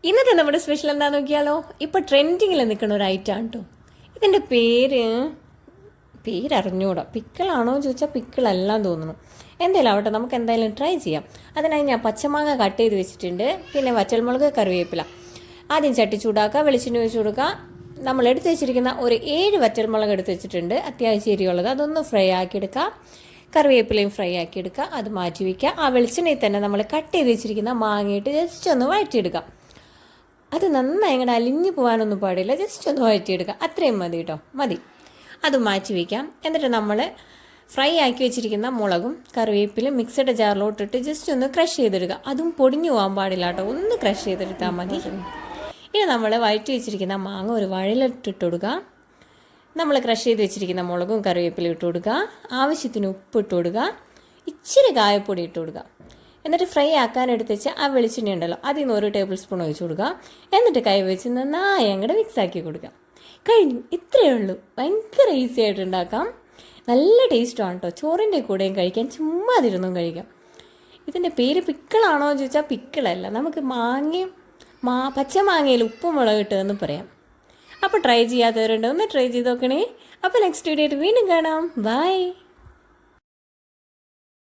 ഇന്നത്തെ നമ്മുടെ സ്പെഷ്യൽ എന്താണെന്ന് നോക്കിയാലോ. ഇപ്പോൾ ട്രെൻഡിങ്ങിൽ നിൽക്കുന്ന ഒരു ഐറ്റമാണ് കേട്ടോ. ഇതിൻ്റെ പേരറിഞ്ഞൂടാ. പിക്കിളാണോ ചോദിച്ചാൽ പിക്കിളെല്ലാം തോന്നുന്നു. എന്തായാലും ആവട്ടെ, നമുക്ക് എന്തായാലും ട്രൈ ചെയ്യാം. അതിനായി ഞാൻ പച്ചമാങ്ങ കട്ട് ചെയ്ത് വെച്ചിട്ടുണ്ട്. പിന്നെ വറ്റൽമുളക്, കറിവേപ്പില. ആദ്യം ചട്ടി ചൂടാക്കുക, വെളിച്ചെണ്ണ ഒഴിച്ച് കൊടുക്കുക. നമ്മൾ എടുത്ത് വെച്ചിരിക്കുന്ന ഒരു 7 വറ്റൽമുളക് എടുത്ത് വെച്ചിട്ടുണ്ട്, അത്യാവശ്യം എരിയുള്ളത്. അതൊന്ന് ഫ്രൈ ആക്കിയെടുക്കുക. കറിവേപ്പിലയും ഫ്രൈ ആക്കിയെടുക്കുക, അത് മാറ്റി വയ്ക്കുക. ആ വെളിച്ചെണ്ണയിൽ തന്നെ നമ്മൾ കട്ട് ചെയ്ത് വെച്ചിരിക്കുന്ന മാങ്ങയിട്ട് ജസ്റ്റ് ഒന്ന് വഴറ്റിയെടുക്കുക. അത് നന്നായി ഇങ്ങോട്ട് അലിഞ്ഞു പോകാനൊന്നും പാടില്ല, ജസ്റ്റ് ഒന്ന് വഴറ്റിയെടുക്കുക. അത്രയും മതി കേട്ടോ, മതി. അത് മാറ്റി വയ്ക്കാം. എന്നിട്ട് നമ്മൾ ഫ്രൈ ആക്കി വെച്ചിരിക്കുന്ന മുളകും കറിവേപ്പിലും മിക്സഡ് ജാറിലോട്ടിട്ട് ജസ്റ്റ് ഒന്ന് ക്രഷ് ചെയ്തെടുക്കുക. അതും പൊടിഞ്ഞു പോകാൻ പാടില്ല കേട്ടോ, ഒന്ന് ക്രഷ് ചെയ്തെടുത്താൽ മതി. ഇനി നമ്മൾ വഴറ്റി വെച്ചിരിക്കുന്ന മാങ്ങ ഒരു വഴലിട്ടിട്ട് കൊടുക്കുക. നമ്മൾ ക്രഷ് ചെയ്ത് വെച്ചിരിക്കുന്ന മുളകും കറിവേപ്പിലും ഇട്ട് കൊടുക്കുക. ആവശ്യത്തിന് ഉപ്പ് ഇട്ട് കൊടുക്കുക. ഇച്ചിരി കായപ്പൊടി ഇട്ട് കൊടുക്കുക. എന്നിട്ട് ഫ്രൈ ആക്കാൻ എടുത്ത് വെച്ച് ആ വെളിച്ചെണ്ണ ഉണ്ടല്ലോ, അതിൽ നിന്ന് 1 ടേബിൾ സ്പൂൺ ഒഴിച്ച് കൊടുക്കുക. എന്നിട്ട് കൈ വെച്ച് നന്നായി അങ്ങോട്ട് മിക്സാക്കി കൊടുക്കുക. കഴിഞ്ഞു, ഇത്രയേ ഉള്ളൂ. ഭയങ്കര ഈസി ആയിട്ട് ഉണ്ടാക്കാം. നല്ല ടേസ്റ്റുമാണ് കേട്ടോ. ചോറിൻ്റെ കൂടെയും കഴിക്കാം, ചുമ്മാ അതിരുന്നും കഴിക്കാം. ഇതിൻ്റെ പേര് പിക്കിളാണോ എന്ന് ചോദിച്ചാൽ പിക്കിളല്ല. നമുക്ക് പച്ചമാങ്ങയിൽ ഉപ്പും മുളക് ഇട്ടതെന്ന് പറയാം. അപ്പോൾ ട്രൈ ചെയ്യാത്തവരുണ്ടോ, ഒന്ന് ട്രൈ ചെയ്ത് നോക്കണേ. അപ്പോൾ നെക്സ്റ്റ് വീഡിയോ ആയിട്ട് വീണ്ടും കാണാം. ബൈ.